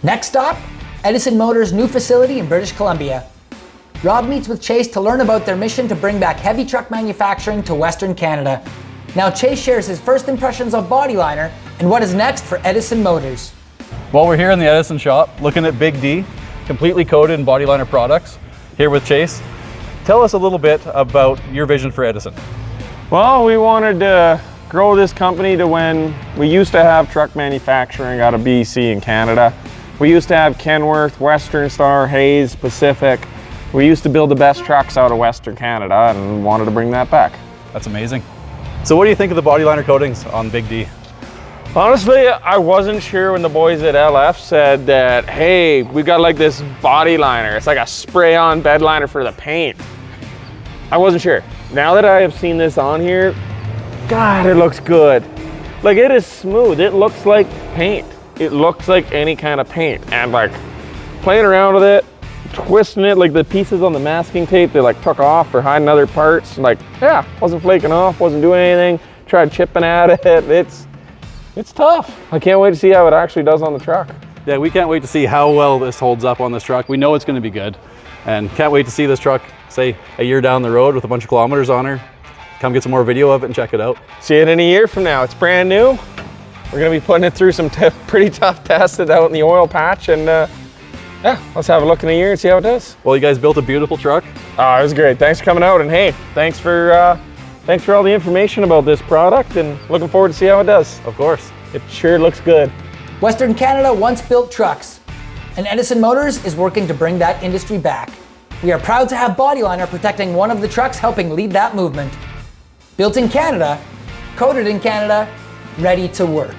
Next stop, Edison Motors' new facility in British Columbia. Rob meets with Chase to learn about their mission to bring back heavy truck manufacturing to Western Canada. Now Chase shares his first impressions of Bodyliner and what is next for Edison Motors. Well, we're here in the Edison shop looking at Big D, completely coated in Bodyliner products, here with Chase. Tell us a little bit about your vision for Edison. Well, we wanted to grow this company to when we used to have truck manufacturing out of BC and Canada. We used to have Kenworth, Western Star, Hayes, Pacific. We used to build the best trucks out of Western Canada and wanted to bring that back. That's amazing. So what do you think of the Bodyliner coatings on Big D? Honestly, I wasn't sure when the boys at LF said that, hey, we got like this body liner. It's like a spray-on bed liner for the paint. I wasn't sure. Now that I have seen this on here, God, it looks good. Like, it is smooth. It looks like paint. It looks like any kind of paint. And like playing around with it, twisting it, like the pieces on the masking tape, they like took off for hiding other parts. Like, yeah, wasn't flaking off, wasn't doing anything. Tried chipping at it. It's tough. I can't wait to see how it actually does on the truck. Yeah, we can't wait to see how well this holds up on this truck. We know it's going to be good, and can't wait to see this truck, say, a year down the road with a bunch of kilometers on her. Come get some more video of it and check it out. See it in a year from now. It's brand new. We're going to be putting it through some pretty tough tests out in the oil patch, and yeah, let's have a look in a year and see how it does. Well, you guys built a beautiful truck. Oh, it was great. Thanks for coming out, and hey, thanks for all the information about this product, and looking forward to see how it does. Of course. It sure looks good. Western Canada once built trucks, and Edison Motors is working to bring that industry back. We are proud to have Bodyliner protecting one of the trucks helping lead that movement. Built in Canada, coated in Canada, ready to work.